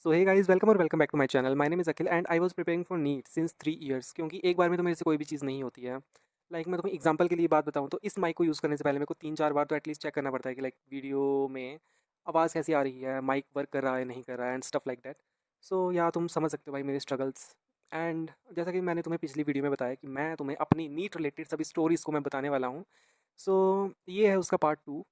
सो hey guys welcome और welcome back to my channel. My name is Akhil and I was preparing for NEET since 3 years. क्योंकि एक बार में तो मेरे से कोई भी चीज़ नहीं होती है। मैं तुम्हें एग्जांपल के लिए बात बताऊं तो इस माइक को यूज़ करने से पहले मेरे को 3-4 बार तो एटलीस्ट चेक करना पड़ता है कि वीडियो में आवाज़ कैसी आ रही है, माइक वर्क कर रहा है नहीं कर रहा है एंड स्टफ लाइक दैट। सो या तुम समझ सकते हो भाई मेरे स्ट्रगल्स। एंड जैसा कि मैंने तुम्हें पिछली वीडियो में बताया कि मैं तुम्हें अपनी नीट रिलेटेड सभी स्टोरीज़ को मैं बताने वाला हूँ। सो ये है उसका पार्ट 2।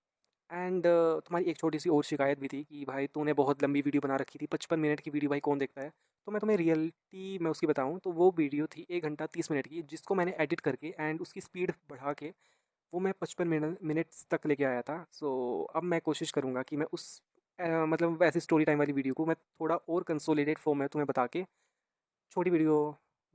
एंड तुम्हारी एक छोटी सी और शिकायत भी थी कि भाई तूने बहुत लंबी वीडियो बना रखी थी, 55 मिनट की वीडियो भाई कौन देखता है। तो मैं तुम्हें रियलिटी में उसकी बताऊं तो वो वीडियो थी 1 घंटा 30 मिनट की, जिसको मैंने एडिट करके एंड उसकी स्पीड बढ़ा के वो मैं 55 मिनट्स तक लेके आया था। सो अब मैं कोशिश करूँगा कि मैं उस ऐसी स्टोरी टाइम वाली वीडियो को मैं थोड़ा और कंसोलिडेट फॉर्म में तुम्हें बता के छोटी वीडियो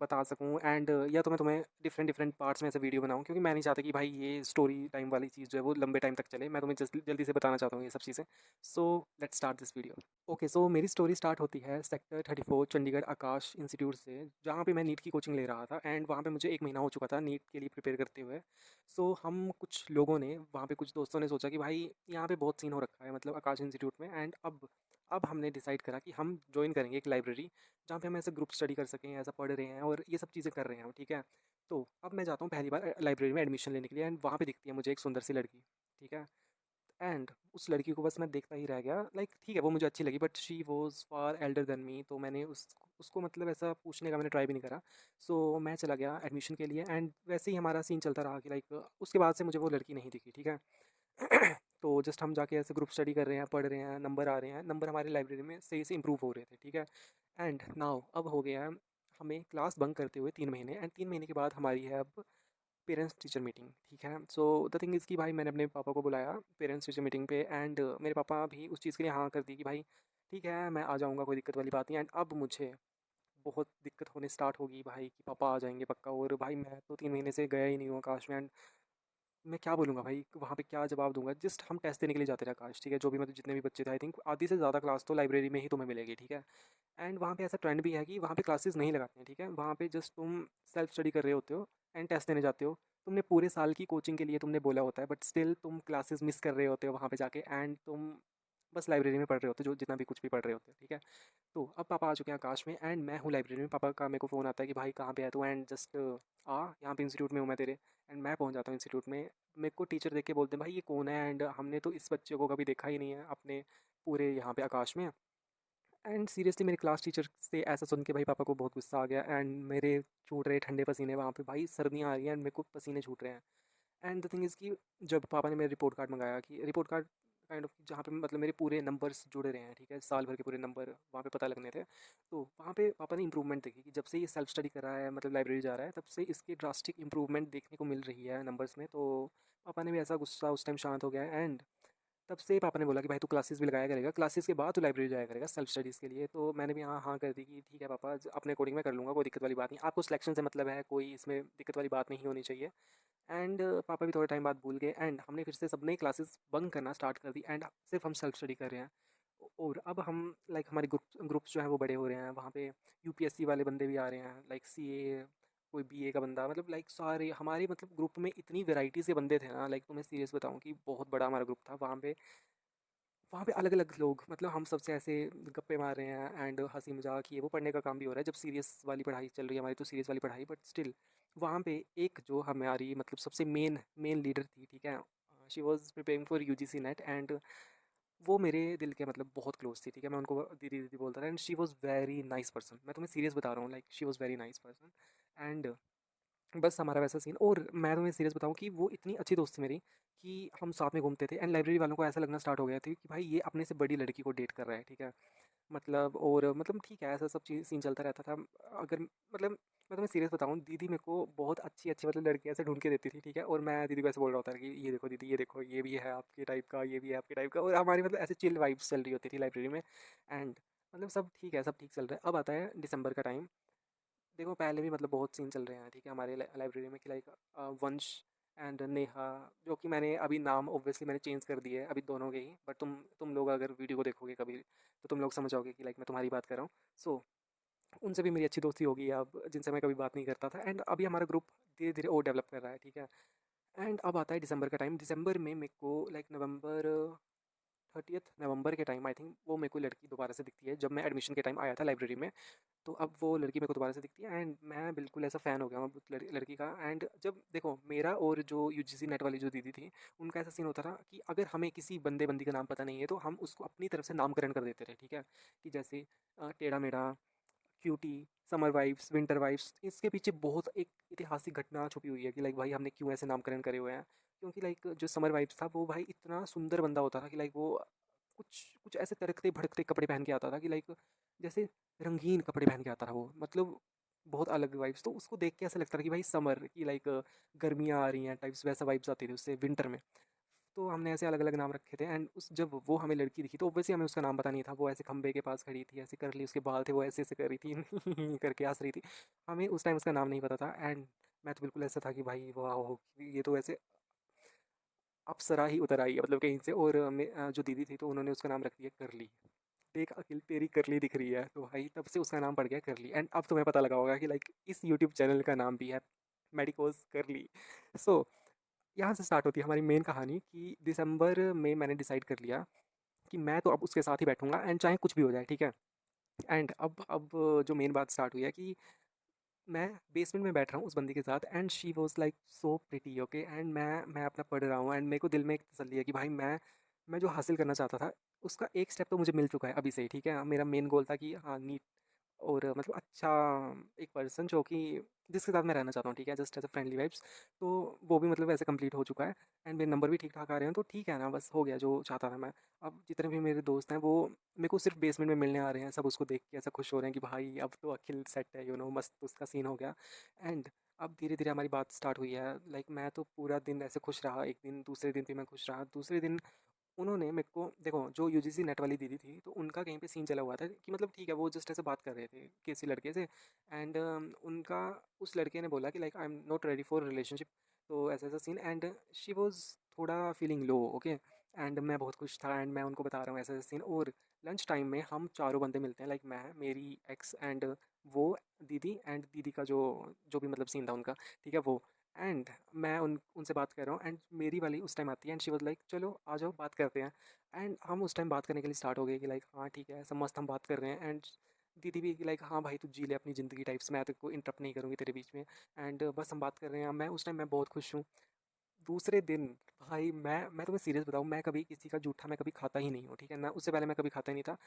बता सकूँ। एंड या तो मैं तुम्हें डिफरेंट डिफरेंट पार्ट्स में ऐसे वीडियो बनाऊँ, क्योंकि मैं नहीं चाहता कि भाई ये स्टोरी टाइम वाली चीज़ जो है वो लंबे टाइम तक चले। मैं तुम्हें जल्दी जल्दी से बताना चाहता हूँ ये सब चीज़ें। So let's start this video. Okay, so मेरी स्टोरी स्टार्ट होती है सेक्टर 34 चंडीगढ़ आकाश इंस्टीट्यूट से, जहाँ पे मैं नीट की कोचिंग ले रहा था। एंड वहाँ पे मुझे 1 महीना हो चुका था नीट के लिए प्रिपेयर करते हुए। सो हम कुछ लोगों ने वहाँ पे, कुछ दोस्तों ने सोचा कि भाई यहाँ पे बहुत सीन हो रखा है मतलब आकाश इंस्टीट्यूट में। एंड अब हमने डिसाइड करा कि हम ज्वाइन करेंगे एक लाइब्रेरी, जहाँ पे हम ऐसे ग्रुप स्टडी कर सकें, ऐसा पढ़ रहे हैं और ये सब चीज़ें कर रहे हैं हम, ठीक है। तो अब मैं जाता हूँ पहली बार लाइब्रेरी में एडमिशन लेने के लिए। एंड वहाँ पे दिखती है मुझे एक सुंदर सी लड़की, ठीक है। एंड उस लड़की को बस मैं देखता ही रह गया। ठीक है, वो मुझे अच्छी लगी but she was far Elder than me. तो मैंने उसको मतलब ऐसा पूछने का मैंने ट्राई भी नहीं करा। सो मैं चला गया एडमिशन के लिए। एंड वैसे ही हमारा सीन चलता रहा कि उसके बाद से मुझे वो लड़की नहीं दिखी, ठीक है। तो जस्ट हम जाके ऐसे ग्रुप स्टडी कर रहे हैं, पढ़ रहे हैं, नंबर आ रहे हैं, नंबर हमारे लाइब्रेरी में सही से इंप्रूव हो रहे थे, ठीक है। एंड नाउ अब हो गया है हमें क्लास बंक करते हुए 3 महीने। एंड 3 महीने के बाद हमारी है अब पेरेंट्स टीचर मीटिंग, ठीक है। सो द थिंग इज़ कि भाई मैंने अपने पापा को बुलाया पेरेंट्स टीचर मीटिंग पे। एंड मेरे पापा भी उस चीज़ के लिए हाँ कर दी कि भाई ठीक है मैं आ जाऊँगा, कोई दिक्कत वाली बात नहीं। एंड अब मुझे बहुत दिक्कत होने स्टार्ट होगी भाई कि पापा आ जाएंगे पक्का। और भाई मैं तो 3 महीने से गया ही नहीं हूँ आकाश में। एंड मैं क्या बोलूँगा भाई, वहाँ पे क्या जवाब दूँगा। जस्ट हम टेस्ट देने के लिए जाते थे आकाश, ठीक है। जो भी मतलब जितने भी बच्चे थे, आई थिंक आधी से ज़्यादा क्लास तो लाइब्रेरी में ही तुम्हें मिलेगी, ठीक है। एंड वहाँ पे ऐसा ट्रेंड भी है कि वहाँ पे क्लासेस नहीं लगाते हैं, ठीक है। वहाँ पे जस्ट तुम सेल्फ स्टडी कर रहे होते हो एंड टेस्ट देने जाते हो। तुमने पूरे साल की कोचिंग के लिए तुमने बोला होता है बट स्टिल तुम क्लासेस मिस कर रहे होते हो वहाँ पे जाके। एंड तुम बस लाइब्रेरी में पढ़ रहे होते हो, जो जितना भी कुछ भी पढ़ रहे होते हो, ठीक है। तो अब पापा आ चुके हैं आकाश में एंड मैं हूँ लाइब्रेरी में। पापा का मेरे को फ़ोन आता है कि भाई कहाँ पे है तू, एंड जस्ट आ यहाँ पे इंस्टीट्यूट में हूँ मैं तेरे। एंड मैं पहुँच जाता हूँ इंस्टीट्यूट में। मेरे को टीचर देख के बोलते हैं भाई ये कौन है, एंड हमने तो इस बच्चे को कभी देखा ही नहीं है अपने पूरे यहाँ पे आकाश में। एंड सीरियसली मेरे क्लास टीचर से ऐसा सुन के भाई पापा को बहुत गुस्सा आ गया। एंड मेरे छूट रहे ठंडे पसीने वहाँ पे, भाई सर्दियाँ आ रही हैं एंड मेरे को पसीने छूट रहे हैं। एंड द थिंग इज़ कि जब पापा ने मेरा रिपोर्ट कार्ड मंगाया, कि रिपोर्ट कार्ड काइंड ऑफ जहाँ पे मतलब मेरे पूरे नंबर्स जुड़े रहे हैं, ठीक है, साल भर के पूरे नंबर वहाँ पे पता लगने थे। तो वहाँ पे पापा ने इंप्रूवमेंट देखी कि जब से ये सेल्फ स्टडी कर रहा है मतलब लाइब्रेरी जा रहा है, तब से इसकी ड्रास्टिक इंप्रूवमेंट देखने को मिल रही है नंबर्स में। तो पापा ने भी ऐसा गुस्सा उस टाइम शांत हो गया। एंड तब से पापा ने बोला कि भाई तू क्लासेस भी लगाया करेगा, क्लासेस के बाद तू लाइब्रेरी जाया करेगा सेल्फ स्टडीज़ के लिए। तो मैंने भी हाँ हाँ कर दी कि ठीक है पापा, अपने अकॉर्डिंग मैं कर लूँगा, कोई दिक्कत वाली बात नहीं। आपको सिलेक्शन से मतलब है, कोई इसमें दिक्कत वाली बात नहीं होनी चाहिए। एंड पापा भी थोड़े टाइम बाद भूल गए एंड हमने फिर से सबने क्लासेस बंक करना स्टार्ट कर दी। एंड सिर्फ हम सेल्फ स्टडी कर रहे हैं। और अब हम हमारे ग्रुप्स जो हैं वो बड़े हो रहे हैं। वहाँ पे यूपीएससी वाले बंदे भी आ रहे हैं, सीए, कोई बीए का बंदा, मतलब सारे हमारे मतलब ग्रुप में इतनी वैरायटी से बंदे थे ना। तुम्हें सीरियस बताऊँ कि बहुत बड़ा हमारा ग्रुप था वहाँ पे। वहाँ पे अलग अलग लोग, मतलब हम सबसे ऐसे गप्पे मार रहे हैं एंड हंसी मजाक ये वो, पढ़ने का काम भी हो रहा है। जब सीरियस वाली पढ़ाई चल रही है हमारी तो सीरियस वाली पढ़ाई, बट स्टिल वहाँ पे एक जो हमारी मतलब सबसे मेन मेन लीडर थी, ठीक है। She was preparing for UGC net. And वो मेरे दिल के मतलब बहुत क्लोज थी, ठीक है। मैं उनको दीदी दीदी बोलता था। And she was very nice person, मैं तुम्हें सीरियस बता रहा हूँ, she was very nice person. And बस हमारा वैसा सीन। और मैं तुम्हें सीरियस बताऊँ कि वो इतनी अच्छी दोस्त थी मेरी कि हम साथ में घूमते थे। एंड लाइब्रेरी वालों को ऐसा लगना स्टार्ट हो गया था कि भाई ये अपने से बड़ी लड़की को डेट कर रहा है, ठीक है। और मतलब ठीक है, ऐसा सब चीज़ सीन चलता रहता था। अगर मतलब मैं तुम्हें सीरियस बताऊँ, दीदी मेरे को बहुत अच्छी अच्छी मतलब लड़कियाँ ऐसे ढूंढ के देती थी, ठीक है। और मैं दीदी को ऐसे बोल रहा होता था कि ये देखो दीदी, ये देखो ये भी है आपके टाइप का, ये भी है आपके टाइप का। और हमारी मतलब ऐसे चिल वाइब्स चल रही होती थी लाइब्रेरी में। एंड मतलब सब ठीक है, सब ठीक चल रहा है। अब आता है दिसंबर का टाइम। देखो पहले भी मतलब बहुत सीन चल रहे हैं, ठीक है, हमारे लाइब्रेरी में कि वंश एंड नेहा, जो कि मैंने अभी नाम ऑब्वियसली मैंने चेंज कर दिए है अभी दोनों के ही। बट तुम लोग अगर वीडियो को देखोगे कभी तो तुम लोग समझ जाओगे कि मैं तुम्हारी बात कर रहा हूँ। सो उनसे भी मेरी अच्छी दोस्ती होगी अब, जिनसे मैं कभी बात नहीं करता था। एंड अभी हमारा ग्रुप धीरे धीरे और डेवलप कर रहा है, ठीक है। एंड अब आता है दिसंबर का टाइम। दिसंबर में मेरे को नवंबर 30th नवंबर के टाइम आई थिंक वो मेरे को लड़की दोबारा से दिखती है जब मैं एडमिशन के टाइम आया था लाइब्रेरी में। तो अब वो लड़की मेरे को दोबारा से दिखती है एंड मैं बिल्कुल ऐसा फ़ैन हो गया हूँ उस लड़की का। एंड जब देखो मेरा और जो यूजीसी नेट वाली जो दीदी थी, उनका ऐसा सीन होता था कि अगर हमें किसी बंदे बंदी का नाम पता नहीं है तो हम उसको अपनी तरफ से नामकरण कर देते थे, ठीक है? कि जैसे टेढ़ा मेढ़ा, cutie, summer vibes, winter vibes, इसके पीछे बहुत एक ऐतिहासिक घटना छुपी हुई है कि लाइक भाई हमने क्यों ऐसे नामकरण करे हुए हैं। क्योंकि लाइक जो समर वाइब्स था वो भाई इतना सुंदर बंदा होता था कि लाइक वो कुछ कुछ ऐसे तड़कते भड़कते कपड़े पहन के आता था कि लाइक जैसे रंगीन कपड़े पहन के आता था वो, मतलब बहुत अलग वाइब्स। तो उसको देख के ऐसा लगता था कि भाई समर की लाइक गर्मियाँ आ रही हैं टाइप्स, वैसा वाइब्स आती थी उससे विंटर में। तो हमने ऐसे अलग-अलग नाम रखे थे एंड उस जब वो हमें लड़की दिखी तो ऑब्वियसली हमें उसका नाम पता नहीं था। वो ऐसे खंबे के पास खड़ी थी, ऐसे कर ली, उसके बाल थे वो ऐसे-ऐसे कर रही थी करके हँस रही थी। हमें उस टाइम उसका नाम नहीं पता था एंड मैं तो बिल्कुल ऐसा था कि भाई वाओ! ये तो ऐसे अप्सरा ही उतर आई है मतलब कहीं से। और जो दीदी थी तो उन्होंने उसका नाम रख दिया करली। देख अखिल तेरी करली दिख रही है, तो भाई तब से उसका नाम पड़ गया करली। एंड अब तुम्हें पता लगा होगा कि लाइक इस यूट्यूब चैनल का नाम भी है मेडिकोज़ करली। सो यहाँ से स्टार्ट होती है हमारी मेन कहानी कि दिसंबर में मैंने डिसाइड कर लिया कि मैं तो अब उसके साथ ही बैठूँगा एंड चाहे कुछ भी हो जाए, ठीक है? एंड अब जो मेन बात स्टार्ट हुई है कि मैं बेसमेंट में बैठ रहा हूँ उस बंदी के साथ and she was like so pretty, okay? And मैं अपना पढ़ रहा हूँ एंड मेरे को दिल में एक तसल्ली है कि भाई मैं जो हासिल करना चाहता था, उसका एक स्टेप तो मुझे मिल चुका है अभी से ही, ठीक है? मेरा मेन गोल था कि हाँ, नीट और मतलब अच्छा एक पर्सन जो कि जिसके साथ मैं रहना चाहता हूँ, ठीक है? Just as a friendly vibes. तो वो भी मतलब ऐसे कंप्लीट हो चुका है एंड मेरे नंबर भी ठीक-ठाक आ रहे हैं, तो ठीक है ना, बस हो गया जो चाहता था मैं। अब जितने भी मेरे दोस्त हैं वो मेरे को सिर्फ बेसमेंट में मिलने आ रहे हैं, सब उसको देख के ऐसा खुश हो रहे हैं कि भाई अब तो अखिल सेट है, मस्त उसका सीन हो गया। एंड अब धीरे-धीरे हमारी बात स्टार्ट हुई है, लाइक मैं तो पूरा दिन ऐसे खुश रहा, एक दिन, दूसरे दिन भी मैं खुश रहा, दूसरे दिन उन्होंने मेरे को देखो जो यूजीसी नेट वाली दीदी थी तो उनका कहीं पे सीन चला हुआ था कि मतलब ठीक है वो जस्ट ऐसे बात कर रहे थे किसी लड़के से एंड उनका उस लड़के ने बोला कि like I am not ready for relationship. तो ऐसा ऐसा सीन एंड शी वाज थोड़ा फीलिंग लो, ओके? एंड मैं बहुत खुश था एंड मैं उनको बता रहा हूँ ऐसा ऐसा सीन। और लंच टाइम में हम चारों बंदे मिलते हैं, लाइक मैं, मेरी एक्स एंड वो दीदी एंड दीदी का जो जो भी मतलब सीन था उनका, ठीक है वो। एंड मैं उनसे बात कर रहा हूँ एंड मेरी वाली उस टाइम आती है एंड शी वाज लाइक चलो आ जाओ बात करते हैं। एंड हम उस टाइम बात करने के लिए स्टार्ट हो गए कि लाइक हाँ ठीक है, सब मस्त हम बात कर रहे हैं एंड दीदी भी लाइक हाँ भाई तू जी ले अपनी ज़िंदगी टाइप्स, मैं तेरे को इंटरप्ट नहीं करूँगी तेरे बीच में। एंड बस हम बात कर रहे हैं, मैं उस टाइम मैं बहुत खुश हूँ। दूसरे दिन भाई मैं तुम्हें सीरियस बताऊँ, मैं कभी किसी का जूठा मैं कभी खाता ही नहीं हूँ, ठीक है ना? उससे पहले मैं कभी खाता ही नहीं था।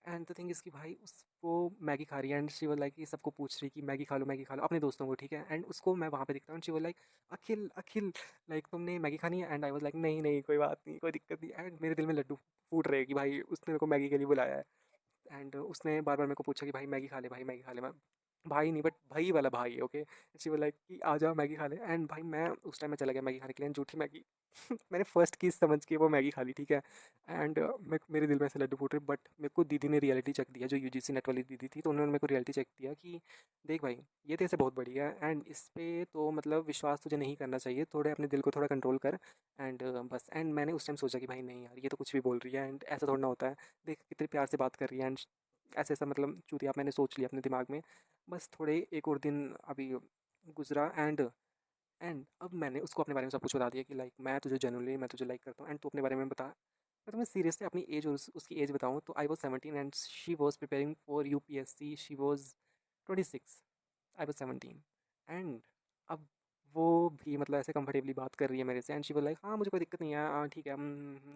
एंड द थिंग इज़ कि भाई उसको मैगी खा रही है एंड शी वाज़ लाइक कि सबको पूछ रही कि मैगी खा लो अपने दोस्तों को, ठीक है? एंड उसको मैं वहाँ पे दिखता हूँ and she was like Akhil Akhil like तुमने मैगी खानी है? एंड आई वाज़ लाइक नहीं नहीं कोई बात नहीं, कोई दिक्कत नहीं। एंड मेरे दिल में लड्डू फूट रहे हैं कि भाई उसने मेरे को मैगी के लिए बुलाया है। एंड उसने बार बार मेरे को पूछा कि भाई मैगी खा ले, भाई मैगी खा ले। मैं भाई नहीं बट भाई वाला भाई, ओके? शी वाज़ लाइक कि आ जा मैगी खा ले। एंड भाई मैं उस टाइम में चला गया मैगी खाने के लिए, जूठी मैगी मैंने फर्स्ट किस समझ के वो मैगी खा ली, ठीक है? एंड मेरे दिल में ऐसे लड्डू फूट रहे, बट मेरे को दीदी ने रियलिटी चेक दिया, जो यूजीसी नेट वाली दीदी थी तो उन्होंने मेरे को रियलिटी चेक दिया कि देख भाई ये तेरे से बहुत बड़ी है एंड इस पे तो मतलब विश्वास तुझे नहीं करना चाहिए, थोड़े अपने दिल को थोड़ा कंट्रोल कर। एंड बस। एंड मैंने उस टाइम सोचा कि भाई नहीं यार ये तो कुछ भी बोल रही है एंड ऐसा थोड़ा ना होता है, देख कितने प्यार से बात कर रही है एंड ऐसा ऐसा मतलब चूतिया मैंने सोच लिया अपने दिमाग में। बस थोड़े एक और दिन अभी गुजरा एंड अब मैंने उसको अपने बारे में सब कुछ बता दिया कि लाइक मैं तुझे लाइक करता हूँ एंड तू अपने बारे में बता। मैं तुम्हें सीरियसली अपनी एज और उसकी एज बताऊँ तो I was 17 and she was preparing for UPSC, she was 26, I was 17। And अब वो भी मतलब ऐसे कंफर्टेबली बात कर रही है मेरे से एंड शी वाज लाइक हाँ मुझे कोई दिक्कत नहीं है, ठीक है,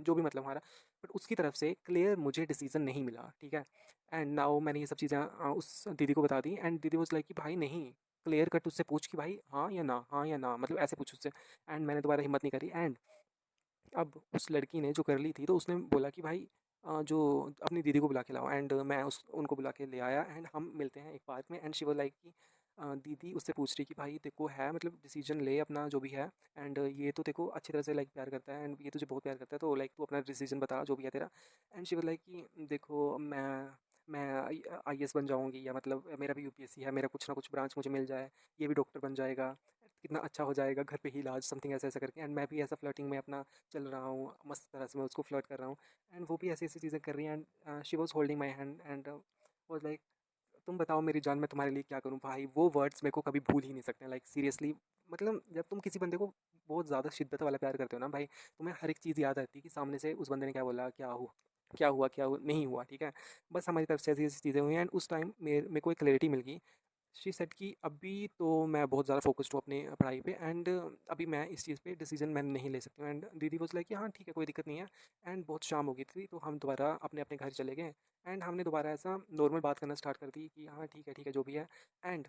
जो भी मतलब हमारा। बट उसकी तरफ से क्लियर मुझे डिसीजन नहीं मिला, ठीक है? एंड नाउ मैंने ये सब चीज़ें उस दीदी को बता दी एंड दीदी वाज लाइक कि भाई नहीं, क्लियर कट उससे पूछ कि भाई हाँ या ना, मतलब ऐसे पूछ उससे। एंड मैंने दोबारा हिम्मत नहीं करी एंड अब उस लड़की ने जो कर ली थी तो उसने बोला कि भाई जो अपनी दीदी को बुला के लाओ एंड मैं उस उनको बुला के ले आया एंड हम मिलते हैं एक पार्क में एंड शी वाज लाइक कि दीदी उससे पूछ रही कि भाई तेरे को है मतलब डिसीजन ले अपना जो भी है एंड ये तो तेरे को अच्छी तरह से लाइक प्यार करता है एंड ये तुझे बहुत प्यार करता है, तो लाइक तू अपना डिसीजन बता जो भी है तेरा। एंड शी वाज लाइक कि देखो मैं आईएएस बन जाऊंगी या मतलब मेरा भी यूपीएससी है, मेरा कुछ ना कुछ ब्रांच मुझे मिल जाए, ये भी डॉक्टर बन जाएगा, कितना अच्छा हो जाएगा, घर पे ही इलाज, समथिंग ऐसा ऐसा करके। एंड मैं भी ऐसा फ्लर्टिंग में अपना चल रहा हूँ, मस्त तरह से मैं उसको फ्लर्ट कर रहा हूँ एंड वो भी ऐसी-ऐसी चीज़ें कर रही हैं and she was holding my hand and was like तुम बताओ मेरी जान मैं तुम्हारे लिए क्या करूँ? भाई वो वर्ड्स मेरे को कभी भूल ही नहीं सकते हैं, लाइक सीरियसली मतलब जब तुम किसी बंदे को बहुत ज़्यादा शिद्दत वाला प्यार करते हो ना भाई, तुम्हें हर एक चीज़ याद रहती है कि सामने से उस बंदे ने क्या बोला, क्या हुआ नहीं हुआ, ठीक है। बस हमारी तरफ से ऐसी ऐसी चीज़ें हुई एंड उस टाइम मेरे को एक क्लैरिटी मिल गई। शी सेड कि अभी तो मैं बहुत ज़्यादा फोकस्ड हूँ अपनी पढ़ाई पे एंड अभी मैं इस चीज़ पे डिसीजन मैं नहीं ले सकती हूँ। एंड दीदी वॉज लाइक कि हाँ ठीक है, कोई दिक्कत नहीं है। एंड बहुत शाम हो गई थी तो हम दोबारा अपने अपने घर चले गए एंड हमने दोबारा ऐसा नॉर्मल बात करना स्टार्ट कर दी कि हाँ ठीक है जो भी है। एंड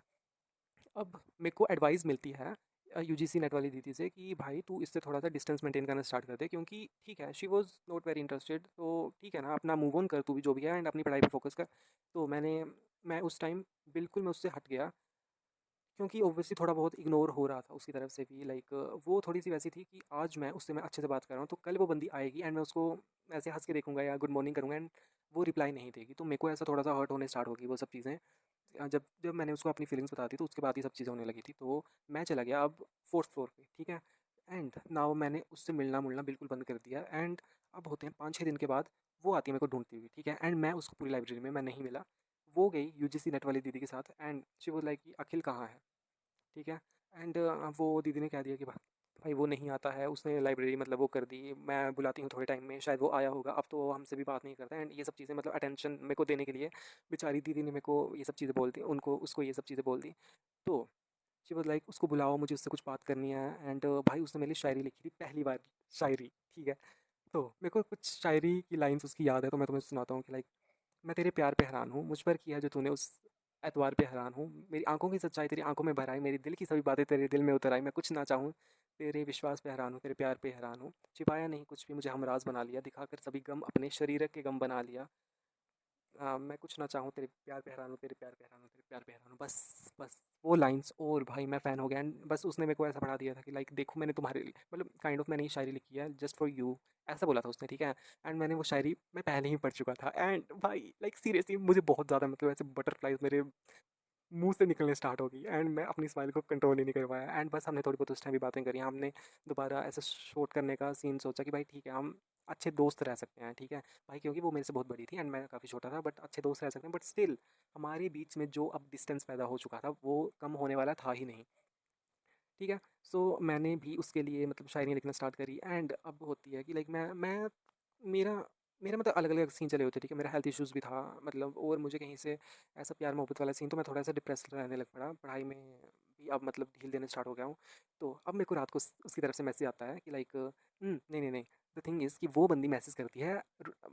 अब मेरे को एडवाइस मिलती है यूजीसी नेट वाली दीदी से कि भाई तू इससे थोड़ा सा डिस्टेंस मेंटेन करना स्टार्ट कर दे, क्योंकि ठीक है she was not very interested, तो ठीक है ना, अपना मूव ऑन कर तू भी जो भी है एंड अपनी पढ़ाई पे फोकस कर। तो मैं उस टाइम बिल्कुल मैं उससे हट गया, क्योंकि ऑब्वियसली थोड़ा बहुत इग्नोर हो रहा था उसकी तरफ से भी। लाइक वो थोड़ी सी वैसी थी कि आज मैं अच्छे से बात कर रहा हूँ तो कल वो बंदी आएगी एंड मैं उसको ऐसे हंस के देखूंगा या गुड मॉर्निंग करूंगा एंड वो रिप्लाई नहीं देगी, तो मेरे को ऐसा थोड़ा सा हर्ट होने स्टार्ट होगी वो सब चीज़ें। जब जब मैंने उसको अपनी फीलिंग्स बता दी तो उसके बाद ही सब चीज़ें होने लगी थी। तो मैं चला गया अब फोर्थ फ्लोर पे, ठीक है। एंड नाउ मैंने उससे मिलना मुलना बिल्कुल बंद कर दिया एंड अब होते हैं 5-6 दिन के बाद वो आती है मेरे को ढूंढती हुई, ठीक है। एंड मैं उसको पूरी लाइब्रेरी में मैं नहीं मिला। वो गई यूजीसी नेट वाली दीदी के साथ एंड शी वाज लाइक कि अखिल कहाँ है, ठीक है। एंड वो दीदी ने कह दिया कि भाई वो नहीं आता है, उसने लाइब्रेरी मतलब वो कर दी, मैं बुलाती हूँ थोड़े टाइम में शायद वो आया होगा, अब तो वो हमसे भी बात नहीं करता। एंड ये सब चीज़ें मतलब अटेंशन मेरे को देने के लिए बेचारी दीदी ने मेरे को ये सब चीज़ें बोल दी, उनको उसको ये सब चीज़ें बोल दी। तो शी वाज लाइक उसको बुलाओ, मुझे उससे कुछ बात करनी है। एंड भाई उसने मेरे लिए शायरी लिखी थी पहली बार, शायरी, ठीक है। तो मेरे को कुछ शायरी की लाइन्स उसकी याद है तो मैं तुम्हें सुनाता हूँ कि लाइक मैं तेरे प्यार पे हैरान हूँ, मुझ पर किया जो तूने उस एतवार पे हैरान हूँ, मेरी आंखों की सच्चाई तेरी आंखों में भर आई, मेरी दिल की सभी बातें तेरे दिल में उतर आई, मैं कुछ ना चाहूँ तेरे विश्वास पे हैरान हूँ, तेरे प्यार पे हैरान हूँ, छिपाया नहीं कुछ भी मुझे हमराज बना लिया, दिखाकर सभी गम अपने शरीर के गम बना लिया। मैं कुछ ना चाहूँ तेरे प्यार पे हैरान हूँ, तेरे प्यार पे हैरान हूँ, तेरे प्यार पे हैरान हूँ, बस बस वो लाइन्स और भाई मैं फ़ैन हो गया। एंड बस उसने मेरे को ऐसा बढ़ा दिया था कि लाइक देखो मैंने तुम्हारे लिए मतलब काइंड ऑफ मैंने ये शायरी लिखी है जस्ट फॉर यू, ऐसा बोला था उसने, ठीक है। एंड मैंने वो शायरी मैं पहले ही पढ़ चुका था एंड भाई लाइक सीरियसली मुझे बहुत ज़्यादा मतलब ऐसे बटरफ्लाइज मेरे मुँह से निकलने स्टार्ट हो गई एंड मैं अपनी स्माइल को कंट्रोल ही नहीं कर पाया। एंड बस हमने थोड़ी बहुत उस टाइम भी बातें करी, हमने दोबारा ऐसे शूट करने का सीन सोचा कि भाई ठीक है हम अच्छे दोस्त रह सकते हैं, ठीक है। भाई क्योंकि वो मेरे से बहुत बड़ी थी एंड मैं काफ़ी छोटा था, बट अच्छे दोस्त रह सकते हैं, बट स्टिल हमारे बीच में जो अब डिस्टेंस पैदा हो चुका था वो कम होने वाला था ही नहीं, ठीक है। सो मैंने भी उसके लिए मतलब शायरी लिखना स्टार्ट करी एंड अब होती है कि लाइक मैं मेरा मेरा मतलब अलग अलग सीन चले होते, ठीक है। मेरा हेल्थ इश्यूज़ भी था मतलब, और मुझे कहीं से ऐसा प्यार मोहब्बत वाला सीन, तो मैं थोड़ा सा डिप्रेस रहने लग पड़ा, पढ़ाई में भी अब मतलब ढील देने स्टार्ट हो गया हूँ। तो अब मेरे को रात को उसकी तरफ से मैसेज आता है कि लाइक नहीं द थिंग इज़ कि वो बंदी मैसेज करती है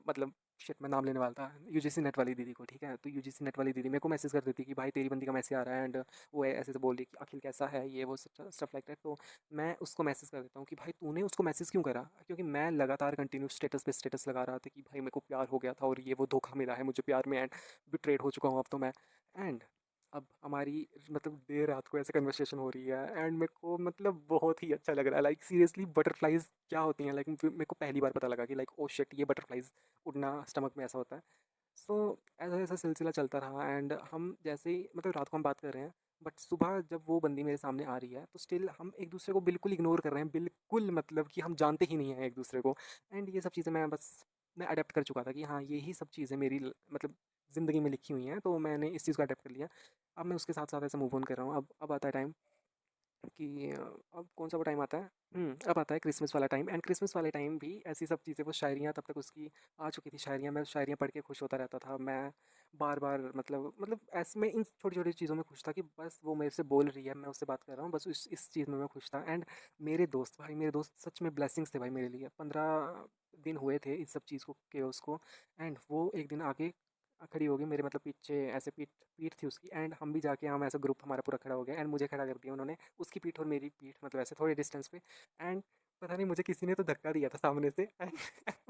मतलब शिट मैं नाम लेने वाला था, यूजीसी नेट वाली दीदी को, ठीक है। तो यूजीसी नेट वाली दीदी मेरे को मैसेज कर देती कि भाई तेरी बंदी का मैसेज आ रहा है एंड वो ऐसे ऐसे बोल रही कि अखिल कैसा है, ये वो स्टफ लाइक दैट। तो मैं उसको मैसेज कर देता हूँ कि भाई तूने उसको मैसेज क्यों करा, क्योंकि मैं लगातार कंटिन्यू स्टेटस पे स्टेटस लगा रहा था कि भाई मेरे को प्यार हो गया था और ये वो धोखा मिला है मुझे प्यार में एंड बिट्रेड हो चुका हूँ अब तो मैं। एंड अब हमारी मतलब देर रात को ऐसे कन्वर्सेशन हो रही है एंड मेरे को मतलब बहुत ही अच्छा लग रहा है। लाइक सीरियसली बटरफ्लाइज क्या होती हैं, लाइक मेरे को पहली बार पता लगा कि लाइक ओ शिट ये बटरफ्लाइज उड़ना स्टमक में ऐसा होता है। सो ऐसा ऐसा सिलसिला चलता रहा एंड हम जैसे ही मतलब रात को हम बात कर रहे हैं, बट सुबह जब वो बंदी मेरे सामने आ रही है तो स्टिल हम एक दूसरे को बिल्कुल इग्नोर कर रहे हैं, बिल्कुल मतलब कि हम जानते ही नहीं हैं एक दूसरे को। एंड ये सब चीज़ें मैं अडेप्ट कर चुका था कि हाँ यही सब चीज़ें मेरी मतलब ज़िंदगी में लिखी हुई हैं, तो मैंने इस चीज़ को अडेप्ट कर लिया। अब मैं उसके साथ साथ ऐसे मूव ऑन कर रहा हूँ। अब आता है टाइम कि अब कौन सा वो टाइम आता है, अब आता है क्रिसमस वाला टाइम। एंड क्रिसमस वाले टाइम भी ऐसी सब चीज़ें, वो शायरियाँ तब तक उसकी आ चुकी थी, शायरियाँ मैं शायरियाँ पढ़ के खुश होता रहता था। मैं बार बार मतलब ऐसे में इन छोटी छोटी चीज़ों में खुश था कि बस वो मेरे से बोल रही है, मैं उससे बात कर रहा हूँ, बस इस चीज़ में मैं खुश था। एंड मेरे दोस्त सच में ब्लेसिंग्स थे भाई मेरे लिए। 15 दिन हुए थे इस सब चीज़ को के उसको। एंड वो एक दिन आके खड़ी हो गई मेरे मतलब पीछे, ऐसे पीठ पीठ थी उसकी एंड हम भी जाके हम ऐसा ग्रुप हमारा पूरा खड़ा हो गया एंड मुझे खड़ा कर दिया उन्होंने, उसकी पीठ और मेरी पीठ मतलब ऐसे थोड़े डिस्टेंस पे। एंड पता नहीं मुझे किसी ने तो धक्का दिया था सामने से एंड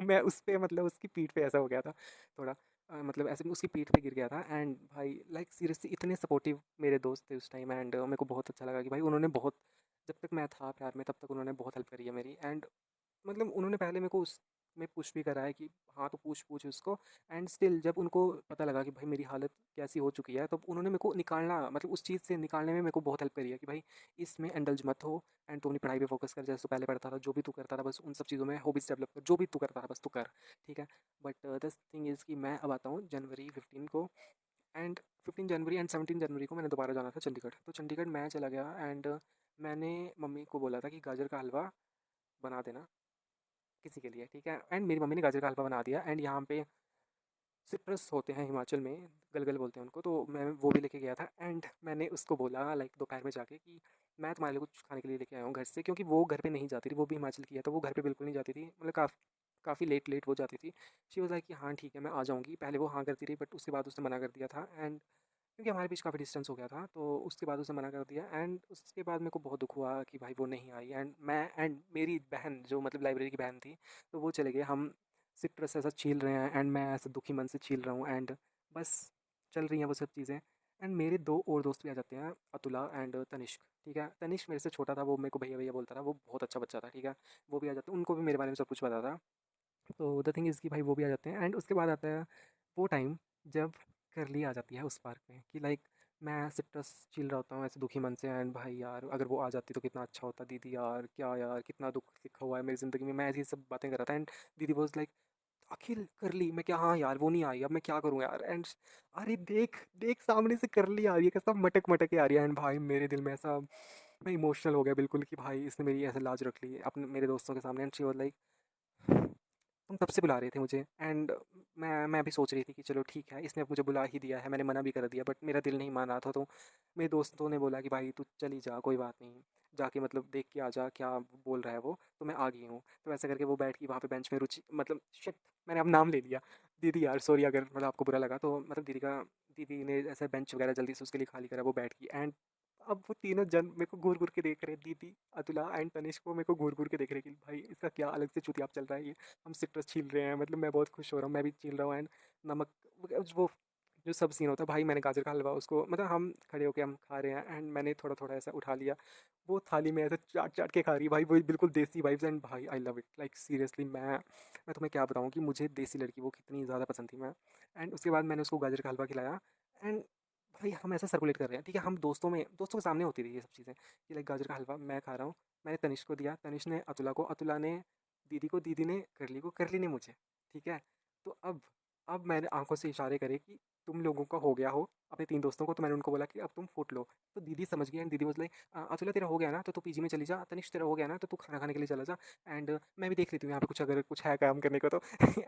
मैं उस पे मतलब उसकी पीठ पे ऐसा हो गया था थोड़ा, मतलब ऐसे मैं उसकी पीठ पे गिर गया था। एंड भाई लाइक सीरियसली इतने सपोर्टिव मेरे दोस्त थे उस टाइम एंड मेरे को बहुत अच्छा लगा कि भाई उन्होंने बहुत, जब तक मैं था प्यार में तब तक उन्होंने बहुत हेल्प करी है मेरी। एंड मतलब उन्होंने पहले मेरे को उस में पुश भी करा है कि हाँ तो पूछ पूछ उसको। एंड स्टिल जब उनको पता लगा कि भाई मेरी हालत कैसी हो चुकी है, तो उन्होंने मेरे को निकालना मतलब उस चीज़ से निकालने में मेरे को बहुत हेल्प करी है कि भाई इसमें इंडल्ज मत हो एंड तू अपनी पढ़ाई पे फोकस कर, जैसे तू पहले पढ़ता था जो भी तू करता था बस उन सब चीज़ों में हॉबीज़ डेवलप कर, जो भी तू करता था बस तू कर, ठीक है। बट दस थिंग इज़ कि मैं अब आता हूँ जनवरी 15 को एंड 15 जनवरी एंड 17 जनवरी को मैंने दोबारा जाना था चंडीगढ़। तो चंडीगढ़ मैं चला गया एंड मैंने मम्मी को बोला था कि गाजर का हलवा बना देना किसी के लिए, ठीक है? एंड मेरी मम्मी ने गाजर का हलवा बना दिया एंड यहाँ पे सिट्रस होते हैं हिमाचल में, गलगल बोलते हैं उनको, तो मैं वो भी लेके गया था एंड मैंने उसको बोला लाइक दोपहर में जाके कि मैं तुम्हारे लिए कुछ खाने के लिए लेके आया हूँ घर से, क्योंकि वो घर पे नहीं जाती थी, वो भी हिमाचल की है, तो वो घर पे बिल्कुल नहीं जाती थी, मतलब काफ़ी लेट लेट वो जाती थी। शी वाज़ लाइक कि हाँ ठीक है मैं आ जाऊँगी, पहले वो हाँ करती रही बट उसके बाद उसने मना कर दिया था एंड क्योंकि हमारे बीच काफ़ी डिस्टेंस हो गया था, तो उसके बाद उसने मना कर दिया एंड उसके बाद मेरे को बहुत दुख हुआ कि भाई वो नहीं आई एंड मैं एंड मेरी बहन जो मतलब लाइब्रेरी की बहन थी, तो वो चले गए। हम सिट्रस ऐसा छील रहे हैं एंड मैं ऐसे दुखी मन से छील रहा हूँ एंड बस चल रही हैं वो सब चीज़ें एंड मेरे दो और दोस्त भी आ जाते हैं, अतुला एंड तनिष्क, ठीक है? तनिष्क मेरे से छोटा था, वो मेरे को भैया भैया बोलता था, वो बहुत अच्छा बच्चा था, ठीक है? वो भी आ जाते हैं, उनको भी मेरे बारे में सब कुछ पता था। तो द थिंग इज़ कि भाई वो भी आ जाते हैं एंड उसके बाद आता है वो टाइम जब करली आ जाती है उस पार्क में कि लाइक मैं सिट्रस चिल रहा होता हूँ ऐसे दुखी मन से एंड भाई यार अगर वो आ जाती तो कितना अच्छा होता, दीदी यार क्या यार कितना दुख लिखा हुआ है मेरी ज़िंदगी में, मैं ऐसी सब बातें कर रहा था एंड दीदी वॉज लाइक अखिल करली, मैं क्या हाँ यार वो नहीं आई अब मैं क्या करूँ यार एंड अरे देख देख सामने से करली आ रही है कैसा मटक मटक के आ रही है एंड भाई मेरे दिल में ऐसा मैं इमोशनल हो गया बिल्कुल कि भाई इसने मेरी ऐसे लाज रख ली अपने मेरे दोस्तों के सामने एंड शी वाज लाइक तुम तब से बुला रहे थे मुझे एंड मैं भी सोच रही थी कि चलो ठीक है इसने अब मुझे बुला ही दिया है, मैंने मना भी कर दिया बट मेरा दिल नहीं मान रहा था, तो मेरे दोस्तों ने बोला कि भाई तू चली जा कोई बात नहीं, जाके मतलब देख के आ जा क्या बोल रहा है वो, तो मैं आ गई हूँ। तो ऐसा करके वो बैठ के वहाँ पे बेंच में रुचि मतलब शिट मैंने अब नाम ले लिया, दीदी यार सॉरी अगर मतलब आपको बुरा लगा, तो मतलब दीदी ने ऐसा बेंच वगैरह जल्दी से उसके लिए खाली करा, वो बैठ गई एंड अब वो तीनों जन मेरे को घूर घूर के देख रहे हैं, दीदी अतुला एंड तनिष्क को मेरे को घूर घूर के देख रहे हैं कि भाई इसका क्या अलग से चुतियाप चल रहा है ये, हम सिट्रस छील रहे हैं, मतलब मैं बहुत खुश हो रहा हूँ, मैं भी छील रहा हूँ एंड नमक वो जो सब सीन होता है भाई, मैंने गाजर का हलवा उसको मतलब हम खड़े होके हम खा रहे हैं एंड मैंने थोड़ा थोड़ा ऐसा उठा लिया, वो थाली में ऐसे चाट चाट के खा रही है भाई, वो बिल्कुल देसी वाइब्स एंड भाई I love it like seriously मैं तुम्हें क्या बताऊँ कि मुझे देसी लड़की वो कितनी ज़्यादा पसंद थी मैं। एंड उसके बाद मैंने उसको गाजर का हलवा खिलाया एंड भाई हम ऐसा सर्कुलेट कर रहे हैं, ठीक है? हम दोस्तों के सामने होती रही ये सब चीज़ें कि लाइक गाजर का हलवा मैं खा रहा हूँ, मैंने तनिष्क को दिया, तनिष्क ने अतुला को, अतुला ने दीदी को, दीदी ने करली को, करली ने मुझे, ठीक है? तो अब मैंने आँखों से इशारे करे कि तुम लोगों का हो गया हो, अपने 3 दोस्तों को, तो मैंने उनको बोला कि अब तुम फूट लो। तो दीदी समझ गई एंड दीदी वाज़ लाइक अतुला तेरा हो गया ना, तो तू पीजी में चली जा, तनिष्क तेरा हो गया ना, तो तू खाना खाने के लिए चला जा एंड मैं भी देख लेती हूँ यहाँ पे कुछ अगर कुछ है काम करने को तो।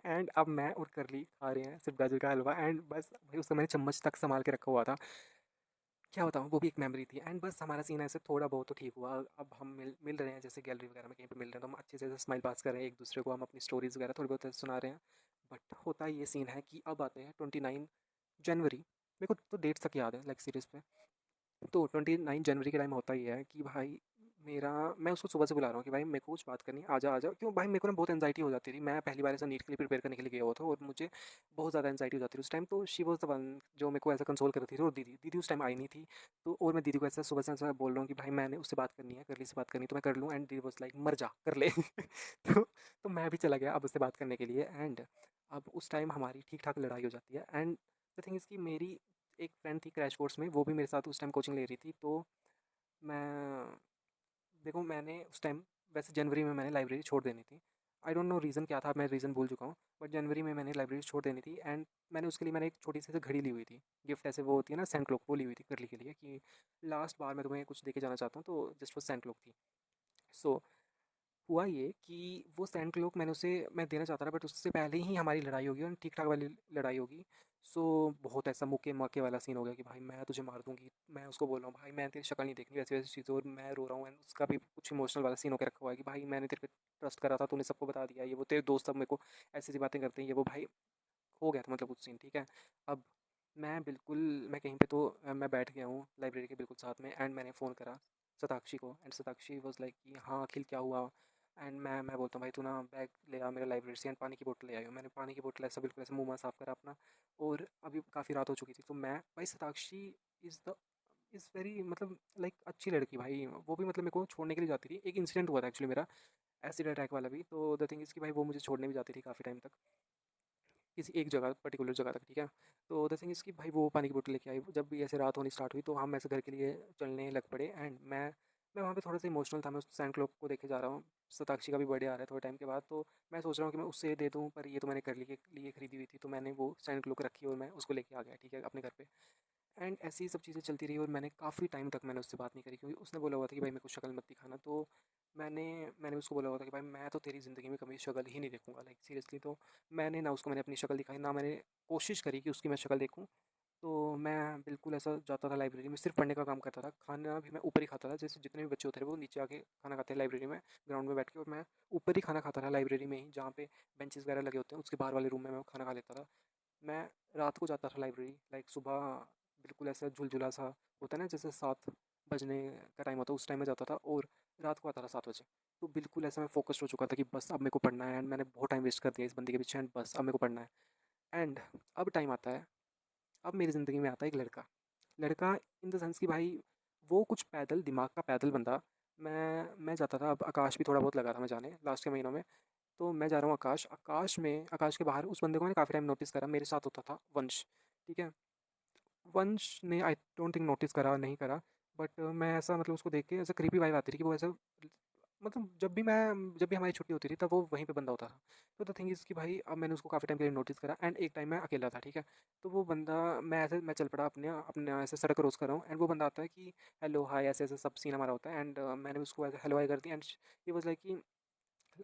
एंड अब मैं और करली खा रहे हैं सिर्फ़ गाजर का हलवा एंड बस भाई उस समय मैंने चम्मच तक सँभाल के रखा हुआ था। क्या बताऊँ वो भी एक मेमोरी थी एंड बस हमारा सीन ऐसे थोड़ा बहुत तो ठीक हुआ। अब हम मिल रहे हैं जैसे गैलरी वगैरह में कहीं पे मिल रहे हैं तो हम अच्छे से ऐसे स्माइल पास कर रहे हैं एक दूसरे को, हम अपनी स्टोरीज़ वगैरह थोड़ी बहुत ऐसे सुना रहे हैं। बट होता ये सीन है कि अब आते हैं 29 जनवरी, मेरे को तो डेट्स तक याद है लाइक सीरियस पे। तो 29 जनवरी के टाइम होता ही है कि भाई मेरा मैं उसको सुबह से बुला रहा हूँ कि भाई मेरे को कुछ बात करनी है, आ जा क्यों भाई मेरे को ना बहुत एंजाइटी हो जाती थी, मैं पहली बार ऐसा नीट के लिए प्रिपेयर करने के लिए गया हुआ था और मुझे बहुत ज़्यादा एंजाइटी हो जाती थी उस टाइम, तो शी वॉज द वन जो मेरे को ऐसा कंसोल कर रही थी, और दीदी दीदी उस टाइम आई नहीं थी। तो और मैं दीदी को ऐसा सुबह से ऐसा बोल रहा हूँ कि भाई मैंने उससे बात करनी है, करली से बात करनी है, तो मैं कर लूँ एंड दीदी वॉज लाइक मर जा कर ले। तो मैं भी चला गया अब उससे बात करने के लिए एंड अब उस टाइम हमारी ठीक ठाक लड़ाई हो जाती है एंड द थिंग इज़ कि मेरी एक फ्रेंड थी क्रैश कोर्स में, वो भी मेरे साथ उस टाइम कोचिंग ले रही थी, तो मैं देखो मैंने उस टाइम वैसे जनवरी में मैंने लाइब्रेरी छोड़ देनी थी। आई डोंट नो रीज़न क्या था, मैं रीज़न भूल चुका हूँ, बट जनवरी में मैंने लाइब्रेरी छोड़ देनी थी एंड मैंने उसके लिए मैंने एक छोटी सी ऐसे घड़ी ली हुई थी, गिफ्ट ऐसे वो होती है ना सेंट क्लॉक, वो ली हुई थी करली के लिए कि लास्ट बार मैं तुम्हें कुछ दे के जाना चाहता हूँ, तो जस्ट वो सेंट क्लॉक थी। सो हुआ ये कि वो सैंड क्लॉक मैं देना चाहता था बट उससे पहले ही हमारी लड़ाई होगी और ठीक ठाक वाली लड़ाई होगी। सो बहुत ऐसा मुक्के मक्के वाला सीन हो गया कि भाई मैं तुझे मार दूंगी, मैं उसको बोल रहा हूँ भाई मैं तेरी शक्ल नहीं देखनी, वैसी वैसी चीज़ें, और मैं रो रहा हूँ एंड उसका भी कुछ इमोशनल वाला सीन होकर रखा हुआ है कि भाई मैंने तेरे पे ट्रस्ट करा था, तूने सबको बता दिया, ये वो तेरे दोस्त सब मेरे को ऐसी ऐसी बातें करते हैं, ये वो भाई हो गया था मतलब कुछ सीन, ठीक है? अब मैं बिल्कुल मैं कहीं पे तो मैं बैठ गया हूँ लाइब्रेरी के बिल्कुल साथ में एंड मैंने फ़ोन करा सताक्षी को एंड सताक्षी वाज लाइक कि हाँ अखिल क्या हुआ? एंड मैं बोलता हूँ भाई तू ना बैग ले आ मेरा लाइब्रेरी से एंड पानी की बोतल ले आई हूँ, मैंने पानी की बोतल ऐसा बिल्कुल ऐसे मुँह वहाँ साफ़ करा अपना, और अभी काफ़ी रात हो चुकी थी, तो मैं भाई Satakshi is the is very मतलब लाइक अच्छी लड़की भाई, वो भी मतलब मेरे को छोड़ने के लिए जाती थी, एक इंसिडेंट हुआ था एक्चुअली मेरा एसिड अटैक वाला भी, तो द थिंग इज़ कि भाई वो मुझे छोड़ने भी जाती थी काफ़ी टाइम तक, किसी एक जगह पर्टिकुलर जगह तक, ठीक है? तो द थिंग इज़ कि भाई वो पानी की बोतल लेके आई, जब भी ऐसे रात होनी स्टार्ट हुई तो हम ऐसे घर के लिए चलने लग पड़े एंड मैं वहाँ पे थोड़ा सा इमोशनल था, मैं उस सैंड क्लॉक को देखे जा रहा हूँ, सताक्षी का भी बर्थडे आ रहा है थोड़े टाइम के बाद, तो मैं सोच रहा हूँ कि मैं उससे दे दूँ, पर ये तो मैंने कर लिए लिए खरीदी हुई थी, तो मैंने वो सैंड क्लॉक रखी और मैं उसको लेके आ गया, ठीक है, अपने घर पे। एंड ऐसी सब चीज़ें चलती रही और मैंने काफ़ी टाइम तक मैंने उससे बात नहीं करी क्योंकि उसने बोला हुआ था कि भाई मेरे को शक्ल मत दिखाना। तो मैंने मैंने उसको बोला हुआ था कि भाई मैं तो तेरी ज़िंदगी में कभी शक्ल ही नहीं देखूंगा, लाइक सीरियसली। तो मैंने अपनी शक्ल दिखाई ना, मैंने कोशिश करी कि उसकी मैं शक्ल देखूं। तो मैं बिल्कुल ऐसा जाता था लाइब्रेरी में, सिर्फ पढ़ने का काम करता था। खाना भी मैं ऊपर ही खाता था, जैसे जितने भी बच्चे होते थे वो नीचे आके खाना खाते हैं लाइब्रेरी में, ग्राउंड में बैठ के, और मैं ऊपर ही खाना खाता था लाइब्रेरी में ही, जहाँ पे बेंचेस वगैरह लगे होते हैं उसके बाहर वाले रूम में मैं खाना खा लेता था। मैं रात को जाता था लाइब्रेरी, लाइक सुबह बिल्कुल ऐसा झुलझुला सा होता है ना, जैसे 7 बजने का टाइम होता है उस टाइम में जाता था, और रात को आता था 7 बजे। तो बिल्कुल ऐसा मैं फोकस्ड हो चुका था कि बस अब मेरे को पढ़ना है, एंड मैंने बहुत टाइम वेस्ट कर दिया इस बंदी के पीछे, एंड बस अब मेरे को पढ़ना है। एंड अब टाइम आता है, अब मेरी ज़िंदगी में आता है एक लड़का। लड़का इन द सेंस कि भाई वो कुछ पैदल, दिमाग का पैदल बंदा। मैं जाता था, अब आकाश भी थोड़ा बहुत लगा था मैं जाने लास्ट के महीनों में। तो मैं जा रहा हूँ आकाश के बाहर उस बंदे को मैंने काफ़ी टाइम नोटिस करा, मेरे साथ होता था वंश, ठीक है। वंश ने आई डोंट थिंक नोटिस करा, नहीं करा, बट मैं ऐसा मतलब उसको देख के ऐसा क्रीपी वाइब आती थी कि वो ऐसा, मतलब जब भी हमारी छुट्टी होती थी तब वो वहीं पे बंदा होता था। तो द थिंग इज़ कि भाई अब मैंने उसको काफ़ी टाइम के लिए नोटिस करा, एंड एक टाइम मैं अकेला था, ठीक है। तो वो बंदा, मैं चल पड़ा अपने अपने ऐसे सड़क क्रॉस कर रहा हूँ, एंड वो बंदा आता है कि हेलो हाय, ऐसे ऐसे सब सीन हमारा होता है। एंड मैंने उसको ऐसे हेलो हाय कर दी, एंड ही वाज लाइक कि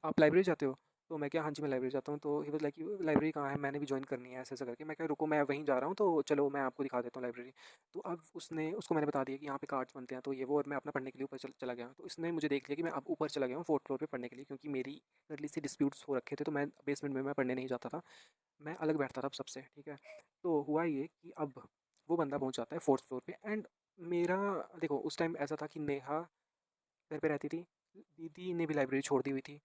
आप लाइब्रेरी जाते हो? तो मैं क्या, हाँ जी मैं लाइब्रेरी जाता हूँ। तो ही वाज़ लाइक कि लाइब्रेरी कहाँ है? मैंने भी जॉइन करनी है, ऐसे-ऐसे करके। मैं क्या, रुको मैं वहीं जा रहा हूँ, तो चलो मैं आपको दिखा देता हूँ लाइब्रेरी। तो अब उसको मैंने बता दिया कि यहाँ पे कार्ड्स बनते हैं तो ये वो, और मैं अपना पढ़ने के लिए ऊपर चला गया। तो इसने मुझे देख लिया कि मैं अब ऊपर चला गया हूँ 4th फ्लोर पे पढ़ने के लिए, क्योंकि मेरी अर्ली से डिस्प्यूट्स हो रखे थे, तो मैं बेसमेंट में मैं पढ़ने नहीं जाता था। मैं अलग बैठता था अब सबसे, ठीक है। तो हुआ ये कि अब वो बंदा पहुँच जाता है 4th फ्लोर पे, एंड मेरा, देखो उस टाइम ऐसा था कि नेहा घर पे रहती थी, दीदी ने भी लाइब्रेरी छोड़ दी हुई थी।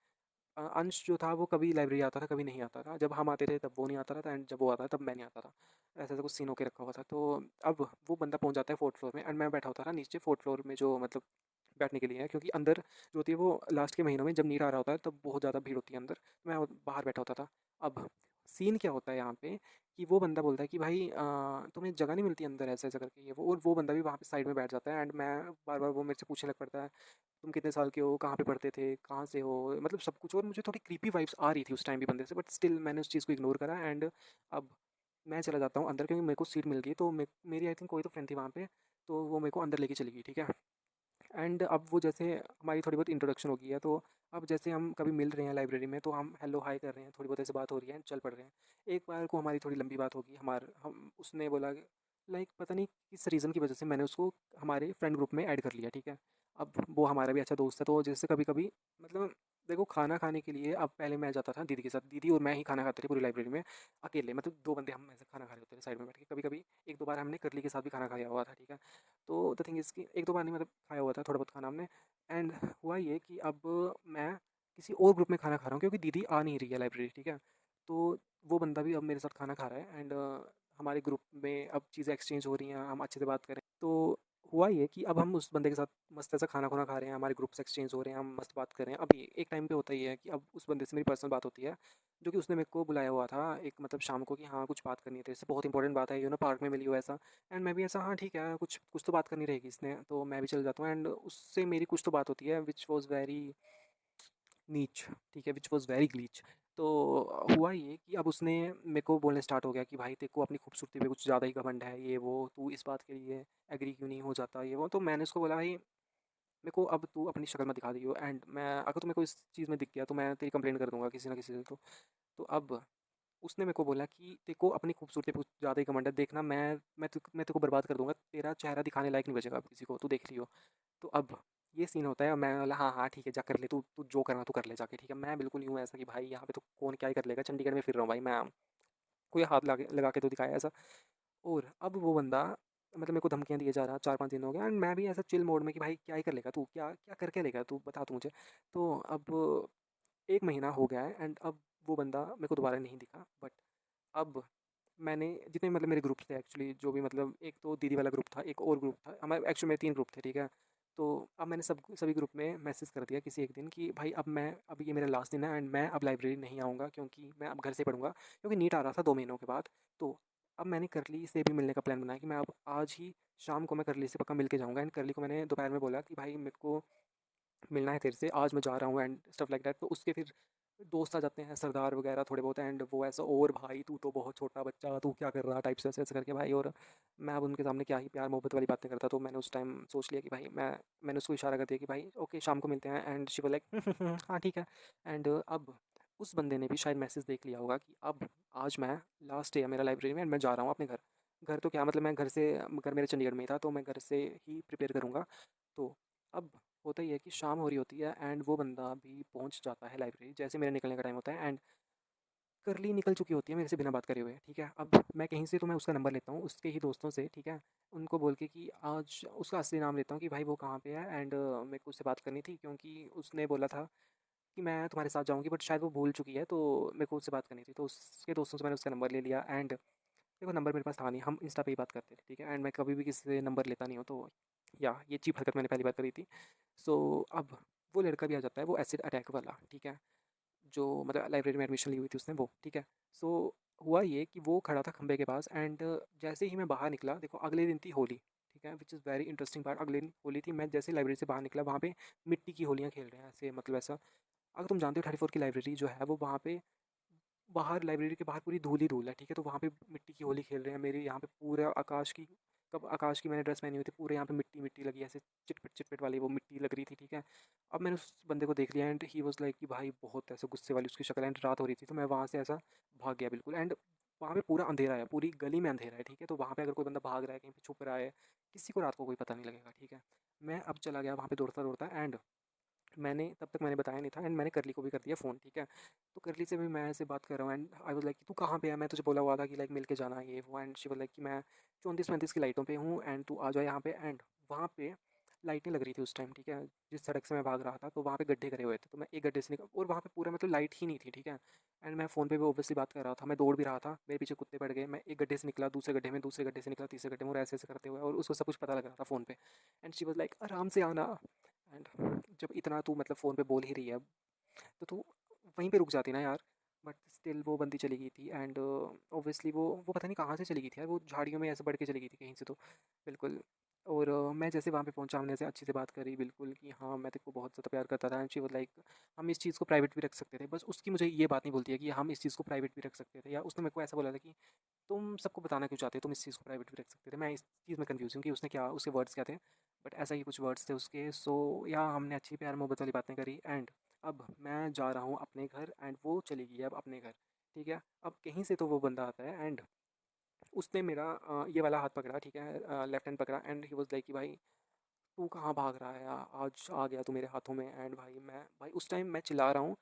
अंश जो था वो कभी लाइब्रेरी आता था, कभी नहीं आता था। जब हम आते थे तब वो नहीं आता था, एंड जब वो आता था तब मैं नहीं आता था। ऐसा-ऐसा कुछ सीन होके रखा हुआ था। तो अब वो बंदा पहुँच जाता है 4th फ्लोर में, एंड मैं बैठा होता था नीचे 4th फ्लोर में, जो मतलब बैठने के लिए है, क्योंकि अंदर जो होती है वो लास्ट के महीनों में जब नीट आ रहा होता है तब बहुत ज़्यादा भीड़ होती है अंदर। मैं बाहर बैठा होता था। अब सीन क्या होता है यहाँ पे कि वो बंदा बोलता है कि भाई तुम्हें जगह नहीं मिलती अंदर, ऐसा-ऐसा करके ये वो, और वो बंदा भी वहाँ पे साइड में बैठ जाता है, एंड मैं बार-बार, वो मेरे से पूछने लग पड़ता है, तुम कितने साल के हो? कहाँ पे पढ़ते थे? कहाँ से हो? मतलब सब कुछ। और मुझे थोड़ी क्रीपी वाइब्स आ रही थी उस टाइम भी बंदे से, बट स्टिल मैंने उस चीज़ को इग्नोर करा, एंड अब मैं चला जाता हूँ अंदर, क्योंकि मेरे को सीट मिल गई। तो मेरी आई थिंक कोई तो फ्रेंड थी वहाँ पे, तो वो मेरे को अंदर लेके चली गई, ठीक है। एंड अब वो जैसे हमारी थोड़ी बहुत इंट्रोडक्शन हो गई है, तो अब जैसे हम कभी मिल रहे हैं लाइब्रेरी में तो हम हेलो हाय कर रहे हैं, थोड़ी बहुत ऐसे बात हो रही है, चल पड़ रहे हैं। एक बार को हमारी थोड़ी लंबी बात होगी, हम उसने बोला, लाइक पता नहीं किस रीज़न की वजह से मैंने उसको हमारे फ्रेंड ग्रुप में ऐड कर लिया, ठीक है। अब वो हमारा भी अच्छा दोस्त है, तो जैसे कभी कभी, मतलब देखो खाना खाने के लिए, अब पहले मैं जाता था दीदी के साथ, दीदी और मैं ही खाना खाते थे पूरी लाइब्रेरी में अकेले, मतलब 2 बंदे हम ऐसे खाना खा रहे होते थे साइड में बैठ के। कभी कभी 1-2 बार हमने करली के साथ भी खाना खाया हुआ था, ठीक है। तो द थिंग इज़ कि 1-2 बार नहीं, मतलब खाया हुआ था थोड़ा बहुत खाना हमने। एंड हुआ ये कि अब मैं किसी और ग्रुप में खाना खा रहा हूँ, क्योंकि दीदी आ नहीं रही है लाइब्रेरी, ठीक है। तो वो बंदा भी अब मेरे साथ खाना खा रहा है, एंड हमारे ग्रुप में अब चीज़ें एक्सचेंज हो रही हैं, हम अच्छे से बात करें। तो हुआ ये कि अब हम उस बंदे के साथ मस्त ऐसा खाना खुना खा रहे हैं, हमारे ग्रुप्स एक्सचेंज हो रहे हैं, हम मस्त बात कर रहे हैं। अब ये एक टाइम पे होता ही है कि अब उस बंदे से मेरी पर्सनल बात होती है, जो कि उसने मेरे को बुलाया हुआ था एक, मतलब शाम को, कि हाँ कुछ बात करनी है तेरे से, बहुत इंपॉर्टेंट बात है, पार्क में मिली हो ऐसा। एंड मैं भी ऐसा, हाँ ठीक है, कुछ कुछ तो बात करनी रहेगी इसने, तो मैं भी चल जाता हूँ, एंड उससे मेरी कुछ तो बात होती है, विच वॉज़ वेरी नीच, ठीक है, विच वॉज़ वेरी ग्लीच। तो हुआ ये कि अब उसने मेरे को बोलने स्टार्ट हो गया कि भाई तेरे को अपनी खूबसूरती पे कुछ ज़्यादा ही घमंड है, ये वो, तू इस बात के लिए एग्री क्यों नहीं हो जाता, ये वो। तो मैंने उसको बोला, भाई मेरे को अब तू अपनी शक्ल मत दिखा दियो, एंड मैं, अगर तू मेरे को इस चीज़ में दिख गया तो मैं तेरी कंप्लेंट कर दूंगा किसी ना किसी से। तो अब उसने मेरे को बोला कि तेरे को अपनी खूबसूरती पे कुछ ज़्यादा ही घमंड है, देखना मैं तेरे को बर्बाद कर दूंगा, तेरा चेहरा दिखाने लायक नहीं बचेगा अब किसी को, तू देख लियो। तो अब ये सीन होता है, और मैं बोला हाँ हाँ ठीक है, जा कर ले, तू तू जो करना तू कर ले जाके, ठीक है। मैं बिल्कुल यूँ ऐसा कि भाई यहाँ पे तो कौन क्या ही कर लेगा, चंडीगढ़ में फिर रहा हूँ भाई मैं, कोई हाथ लगा के तो दिखाया ऐसा। और अब वो बंदा, मतलब मेरे को धमकियाँ दिए जा रहा है, 4-5 दिन हो गए, एंड मैं भी ऐसा चिल मोड में कि भाई क्या ही कर लेगा तू, क्या क्या करके लेगा तू, बता तू मुझे। तो अब 1 महीना हो गया है, एंड अब वो बंदा मेरे को दोबारा नहीं दिखा। बट अब मैंने जितने, मतलब मेरे ग्रुप्स थे एक्चुअली, जो भी, मतलब एक तो दीदी वाला ग्रुप था, एक और ग्रुप था, हमारे एक्चुअली में 3 ग्रुप थे, ठीक है। तो अब मैंने सभी ग्रुप में मैसेज कर दिया किसी एक दिन कि भाई अब ये मेरा लास्ट दिन है, एंड मैं अब लाइब्रेरी नहीं आऊँगा, क्योंकि मैं अब घर से पढ़ूंगा, क्योंकि नीट आ रहा था 2 महीनों के बाद। तो अब मैंने करली से भी मिलने का प्लान बनाया कि मैं अब आज ही शाम को मैं करली से पक्का मिल के जाऊँगा। एंड करली को मैंने दोपहर में बोला कि भाई मेरे को मिलना है तेरे से, आज मैं जा रहा हूँ, एंड स्टफ लाइक दैट। तो उसके फिर दोस्त आ जाते हैं सरदार वगैरह थोड़े बहुत एंड वो ऐसा और भाई तू तो बहुत छोटा बच्चा तू क्या कर रहा टाइप से ऐसे ऐसे करके भाई। और मैं अब उनके सामने क्या ही प्यार मोहब्बत वाली बातें करता, तो मैंने उस टाइम सोच लिया कि भाई मैंने उसको इशारा कर दिया कि भाई ओके शाम को मिलते हैं एंड शी वाज लाइक हाँ ठीक है। एंड अब उस बंदे ने भी शायद मैसेज देख लिया होगा कि अब आज मैं लास्ट डे है मेरा लाइब्रेरी में एंड मैं जा रहा हूँ अपने घर। घर तो क्या मतलब मैं घर मेरे चंडीगढ़ में ही था तो मैं घर से ही प्रिपेयर करूँगा। तो अब होता ही है कि शाम हो रही होती है एंड वो बंदा भी पहुंच जाता है लाइब्रेरी जैसे मेरे निकलने का टाइम होता है एंड करली निकल चुकी होती है मेरे से बिना बात करे हुए। ठीक है, अब मैं कहीं से तो मैं उसका नंबर लेता हूँ उसके ही दोस्तों से। ठीक है, उनको बोल के कि आज उसका असली नाम लेता हूँ कि भाई वो कहाँ पे है एंड मेरे को उससे बात करनी थी क्योंकि उसने बोला था कि मैं तुम्हारे साथ जाऊँगी बट शायद वो भूल चुकी है तो मेरे को उससे बात करनी थी। तो उसके दोस्तों से मैंने उसका नंबर ले लिया एंड देखो नंबर मेरे पास था नहीं, हम इंस्टा पे ही बात करते थे। ठीक है, एंड मैं कभी भी किसी से नंबर लेता नहीं हूँ तो या ये चीप हरकत मैंने पहली बार करी थी। सो अब वो लड़का भी आ जाता है, वो एसिड अटैक वाला। ठीक है, जो मतलब लाइब्रेरी में एडमिशन ली हुई थी उसने वो। ठीक है, सो हुआ ये कि वो खड़ा था खंबे के पास एंड जैसे ही मैं बाहर निकला, देखो अगले दिन थी होली। ठीक है, which is very interesting part, अगले दिन होली थी। मैं जैसे ही लाइब्रेरी से बाहर निकला वहाँ पे मिट्टी की होलियाँ खेल रहे हैं ऐसे, मतलब ऐसा। अगर तुम जानते हो 34 की लाइब्रेरी जो है वो वहाँ पे बाहर लाइब्रेरी के बाहर पूरी धूल ही धूल है। ठीक है, तो वहाँ पे मिट्टी की होली खेल रहे हैं। मेरे यहाँ पे पूरा आकाश की कब आकाश की मैंने ड्रेस पहनी हुई थी, पूरे यहाँ पे मिट्टी मिट्टी लगी है, ऐसे चिटपिट चिटपिट वाली वो मिट्टी लग रही थी। ठीक है, अब मैंने उस बंदे को देख लिया एंड ही वाज लाइक कि भाई बहुत ऐसे गुस्से वाली उसकी शक्ल एंड रात हो रही थी तो मैं वहाँ से ऐसा भाग गया बिल्कुल। एंड वहाँ पे पूरा अंधेरा है, पूरी गली में अंधेरा है। ठीक है, तो वहाँ पे अगर कोई बंदा भाग रहा है कहीं पे छुप रहा है, किसी को रात को कोई पता नहीं लगेगा। ठीक है, मैं अब चला गया वहाँ पे दौड़ता दौड़ता एंड मैंने तब तक मैंने बताया नहीं था एंड मैंने करली को भी कर दिया फ़ोन। ठीक है, तो करली से भी मैं ऐसे बात कर रहा हूँ एंड आई वाज़ लाइक कि तू कहाँ पे है? मैं तुझे बोला हुआ था कि लाइक मिल के जाना ये वो। एंड शी वाज़ लाइक कि मैं 34-35 की लाइटों पे हूँ एंड तू आ जा यहाँ पे। एंड वहाँ पे लाइटें लग रही थी उस टाइम। ठीक है, जिस सड़क से मैं भाग रहा था तो वहाँ पे गड्ढे करे हुए थे तो मैं एक गड्ढे से निकल और वहाँ पे पूरा मतलब लाइट ही नहीं थी। ठीक है, एंड मैं फ़ोन पे भी ऑब्वियसली बात कर रहा था, मैं दौड़ भी रहा था, मेरे पीछे कुत्ते पड़ गए। मैं एक गड्ढे से निकला दूसरे गड्ढे में, दूसरे गड्ढे से निकला तीसरे गड्ढे में और ऐसे ऐसे करते हुए, और उसको सब कुछ पता लग रहा था फ़ोन पे। एंड शी वाज़ लाइक आराम से आना। एंड जब इतना तू मतलब फ़ोन पे बोल ही रही है तो तू वहीं पे रुक जाती ना यार। बट स्टिल वो बंदी चली गई थी एंड ऑब्वियसली वो पता नहीं कहाँ से चली गई थी यार, वो झाड़ियों में ऐसे बढ़ के चली गई थी कहीं से तो बिल्कुल। और मैं जैसे वहाँ पे पहुँचा हमने ऐसे अच्छे से बात करी बिल्कुल कि हाँ मैं तेरे को बहुत ज़्यादा प्यार करता था एंड शी वाज लाइक हम इस चीज़ को प्राइवेट भी रख सकते थे। बस उसकी मुझे ये बात नहीं बोलती है कि हम इस चीज़ को प्राइवेट भी रख सकते थे, या उसने मेरे को ऐसा बोला था कि तुम सबको बताना क्यों चाहते हो, तुम इस चीज़ को प्राइवेट भी रख सकते थे। मैं इस चीज़ में कन्फ्यूज़ हूँ कि उसने क्या उसके वर्ड्स क्या थे, बट ऐसा ही कुछ वर्ड्स थे उसके। सो या हमने अच्छी प्यार मोहब्बत वाली बातें करी एंड अब मैं जा रहा हूँ अपने घर एंड वो चली गई है अब अपने घर। ठीक है, अब कहीं से तो वो बंदा आता है एंड उसने मेरा ये वाला हाथ पकड़ा। ठीक है, लेफ्ट हैंड पकड़ा एंड ही वाज लाइक कि भाई तू कहाँ भाग रहा है, आज आ गया तू मेरे हाथों में। एंड भाई उस टाइम मैं चिल्ला रहा हूँ,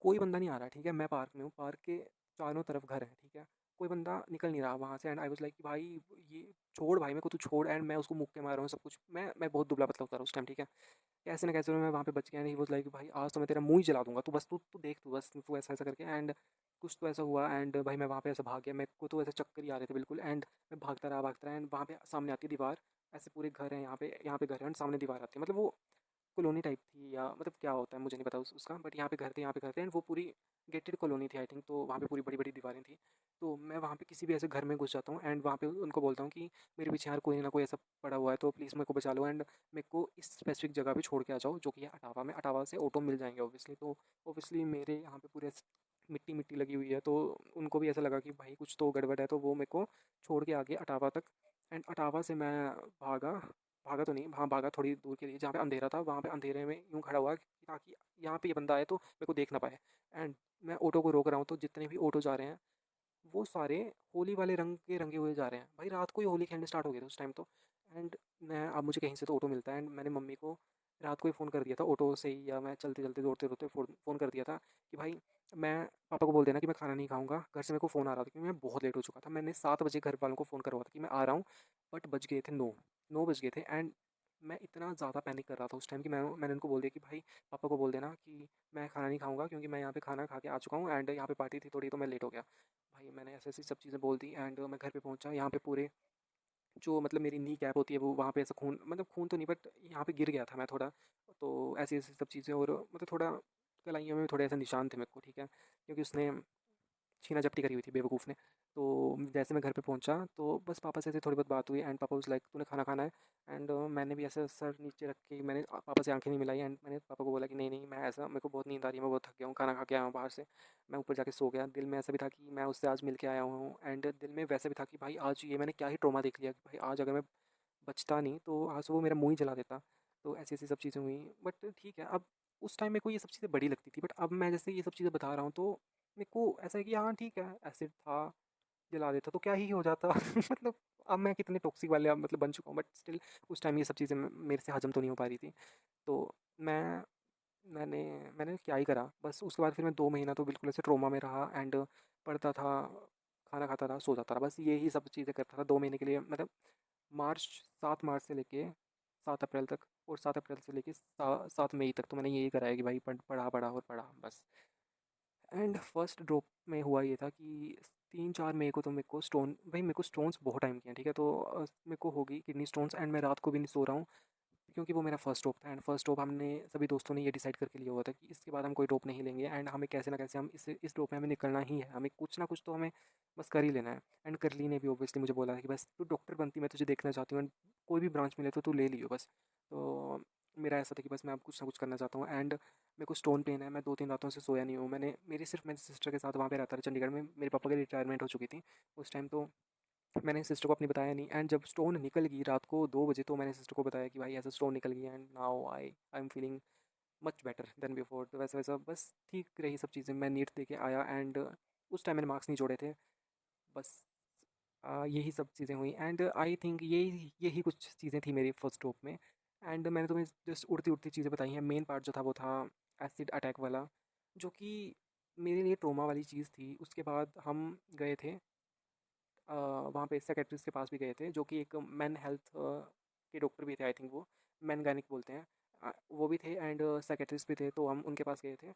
कोई बंदा नहीं आ रहा। ठीक है, मैं पार्क में हूँ, पार्क के चारों तरफ घर है। ठीक है, कोई बंदा निकल नहीं रहा वहाँ से एंड आई वाज लाइक कि भाई ये छोड़ भाई मेरे को, तू छोड़। एंड मैं उसको मुक्के मार रहा हूँ सब कुछ, मैं बहुत दुबला पतला होता रहा उस टाइम। ठीक है, कैसे ना कैसे मैं वहाँ पे बच गया एंड ही वाज लाइक भाई आज तो मैं तेरा मुँह ही जला दूँगा, तू बस तू देख, तू बस तू ऐसा ऐसा करके। एंड कुछ तो ऐसा हुआ एंड भाई मैं वहाँ पे ऐसे भाग गया, मेरे को तो ऐसे चक्कर ही आ रहे थे बिल्कुल। एंड मैं भागता रहा एंड वहाँ पे सामने आती है दीवार, ऐसे पूरे घर हैं यहाँ पे घर है एंड सामने दीवार आती है, मतलब वो कॉलोनी टाइप थी या मतलब क्या होता है मुझे नहीं पता उसका, बट यहाँ पे घर थे एंड वो पूरी गेटेड कॉलोनी थी आई थिंक। तो वहाँ पे पूरी बड़ी बड़ी दीवारें थी। तो मैं वहाँ पे किसी भी ऐसे घर में घुस जाता हूँ एंड वहाँ पे उनको बोलता हूँ कि मेरे पीछे यार कोई ना कोई ऐसा पड़ा हुआ है तो प्लीज़ मेरे को बचा लो एंड मेरे को इस स्पेसिफिक जगह पे छोड़ के आ जाओ जो कि है अटावा में। अटावा से ऑटो मिल जाएंगे ऑब्वियसली। तो ऑब्वियसली मेरे यहाँ पे पूरे मिट्टी मिट्टी लगी हुई है तो उनको भी ऐसा लगा कि भाई कुछ तो गड़बड़ है, तो वो मेरे को छोड़ के आ गए अटावा तक। एंड अटावा से मैं भागा भागा तो नहीं, हाँ भागा थोड़ी दूर के लिए जहाँ पे अंधेरा था, वहाँ पे अंधेरे में यूँ खड़ा हुआ ताकि यहाँ पे ये बंदा आए तो मेरे को देख ना पाए। एंड मैं ऑटो को रोक रहा हूँ तो जितने भी ऑटो जा रहे हैं वो सारे होली वाले रंग के रंगे हुए जा रहे हैं। भाई रात को ही होली खेलने स्टार्ट हो गए थे उस टाइम तो। एंड मैं अब मुझे कहीं से तो ऑटो मिलता है एंड मैंने मम्मी को रात को ही फ़ोन कर दिया था ऑटो से ही, या मैं चलते चलते दौड़ते दौड़ते फ़ोन कर दिया था कि भाई मैं पापा को बोल देना कि मैं खाना नहीं खाऊंगा, घर से मेरे को फ़ोन आ रहा था क्योंकि मैं बहुत लेट हो चुका था। मैंने 7 बजे घर वालों को फ़ोन करवा था कि मैं आ रहा हूँ, बट बज गए थे 9 बज गए थे। एंड मैं इतना ज़्यादा पैनिक कर रहा था उस टाइम कि मैंने उनको बोल दिया कि भाई पापा को बोल देना कि मैं खाना नहीं खाऊंगा क्योंकि मैं यहाँ पे खाना खा के आ चुका हूँ एंड यहाँ पे पार्टी थी थोड़ी तो मैं लेट हो गया। भाई मैंने ऐसे ऐसी सब चीज़ें बोल दी एंड मैं घर पे पहुंचा, यहाँ पे पूरे जो मतलब मेरी नी कैप होती है वो वहाँ पे ऐसा खून, मतलब खून तो नहीं बट यहाँ पे गिर गया था मैं थोड़ा। तो ऐसी ऐसी सब चीज़ें और मतलब थोड़ा कलाइयों में थोड़े ऐसे निशान थे मेरे को। ठीक है, क्योंकि उसने छीना झपटी करी हुई थी बेवकूफ़ ने। तो जैसे मैं घर पे पहुंचा तो बस पापा से ऐसे थोड़ी बहुत बात हुई एंड पापा वाज लाइक तूने खाना खाना है। एंड मैंने भी ऐसे सर नीचे रख के मैंने पापा से आंखें नहीं मिलाई एंड मैंने पापा को बोला कि नहीं नहीं मैं ऐसा मेरे को बहुत नींद आ रही है, मैं बहुत थक गया हूँ, खाना खा के आया हूँ बाहर से, मैं ऊपर जाके सो गया। दिल में ऐसा भी था कि मैं उससे आज मिल के आया हूँ एंड दिल में वैसे भी था कि भाई आज ये मैंने क्या ही ट्रॉमा देख लिया कि भाई आज अगर मैं बचता नहीं तो आज वो मेरा मुँह ही जला देता। तो ऐसी-ऐसी सब चीज़ें हुई बट ठीक है, अब उस टाइम मेरे को ये सब चीज़ें बड़ी लगती थी बट अब मैं जैसे ये सब चीज़ें बता रहा हूँ तो मेरे को ऐसा है कि हाँ ठीक है, एसिड था, जला देता तो क्या ही हो जाता। मतलब अब मैं कितने टॉक्सिक वाले अब मतलब बन चुका हूँ बट स्टिल उस टाइम ये सब चीज़ें मेरे से हजम तो नहीं हो पा रही थी। तो मैं मैंने मैंने क्या ही करा, बस उसके बाद फिर मैं 2 महीना तो बिल्कुल ऐसे ट्रॉमा में रहा एंड पढ़ता था, खाना खाता था, सो जाता था, बस यही सब चीज़ें करता था 2 महीने के लिए मतलब मार्च 7 मार्च से लेके 7 अप्रैल तक और 7 अप्रैल से लेके 7 मई तक तो मैंने यही करा है कि भाई पढ़ा पढ़ा और पढ़ा बस। एंड फर्स्ट ड्रॉप में हुआ ये था कि 3-4 मई को तो मेरे को मेरे को स्टोन्स बहुत टाइम किए हैं, ठीक है? तो मेरे को होगी किडनी स्टोन्स एंड मैं रात को भी नहीं सो रहा हूँ क्योंकि वो मेरा फर्स्ट ड्रॉप था एंड फर्स्ट ड्रॉप हमने सभी दोस्तों ने ये डिसाइड करके लिया हुआ था कि इसके बाद हम कोई ड्रॉप नहीं लेंगे एंड हमें कैसे ना कैसे हम इस ड्रॉप में हमें निकलना ही है, हमें कुछ ना कुछ तो हमें बस कर ही लेना है। एंड करली ने भी ऑब्वियसली मुझे बोला कि बस तू डॉक्टर बनती, मैं तुझे देखना चाहती हूँ एंड कोई भी ब्रांच मिले तो तू ले लियो बस। तो मेरा ऐसा था कि बस मैं अब कुछ ना कुछ करना चाहता हूँ एंड मेरे को स्टोन पेन है, मैं 2-3 रातों से सोया नहीं हूँ। मेरी सिस्टर के साथ वहाँ पे रहता था चंडीगढ़ में, मेरे पापा की रिटायरमेंट हो चुकी थी उस टाइम। तो मैंने सिस्टर को अपनी बताया नहीं एंड जब स्टोन निकल गई रात को 2 बजे तो मैंने सिस्टर को बताया कि भाई ऐसा स्टोन निकल गई and now I am feeling much better than before. तो वैसा वैसा बस ठीक रही सब चीज़ें, मैं नीट दे के आया एंड उस टाइम मैंने मार्क्स नहीं जोड़े थे बस। यही सब चीज़ें हुई एंड आई थिंक यही यही कुछ चीज़ें थी मेरी फर्स्ट टॉप में। एंड मैंने तुम्हें जस्ट उड़ती उड़ती चीज़ें बताई हैं, मेन पार्ट जो था वो था एसिड अटैक वाला, जो कि मेरे लिए ट्रोमा वाली चीज़ थी। उसके बाद हम गए थे वहाँ पे साइकियाट्रिस्ट के पास भी गए थे जो कि एक मेन हेल्थ के डॉक्टर भी थे, आई थिंक वो मेन गायनिक बोलते हैं। वो भी थे एंड साइकियाट्रिस्ट भी थे, तो हम उनके पास गए थे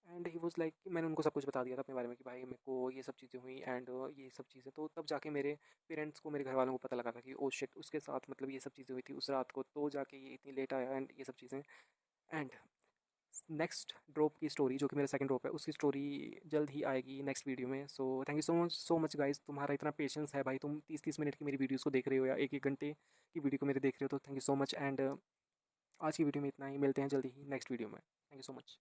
एंड ही वाज लाइक मैंने उनको सब कुछ बता दिया था अपने बारे में कि भाई मेरे को ये सब चीज़ें हुई एंड ये सब चीज़ें। तो तब जाके मेरे पेरेंट्स को, मेरे घर वालों को पता लगा था कि ओ शिट उसके साथ मतलब ये सब चीज़ें हुई थी उस रात को, तो जाके ये इतनी लेट आया एंड ये सब चीज़ें। एंड नेक्स्ट ड्रॉप की स्टोरी जो कि मेरा सेकंड ड्रॉप है उसकी स्टोरी जल्द ही आएगी नेक्स्ट वीडियो में। So thank you so much guys, तुम्हारा इतना पेशेंस है भाई, तुम 30-30 मिनट की मेरी वीडियोस को देख रहे हो या 1-1 घंटे की वीडियो को मेरे देख रहे हो, तो thank you so much and आज की वीडियो में इतना ही, मिलते हैं जल्दी ही नेक्स्ट वीडियो में। Thank you so much.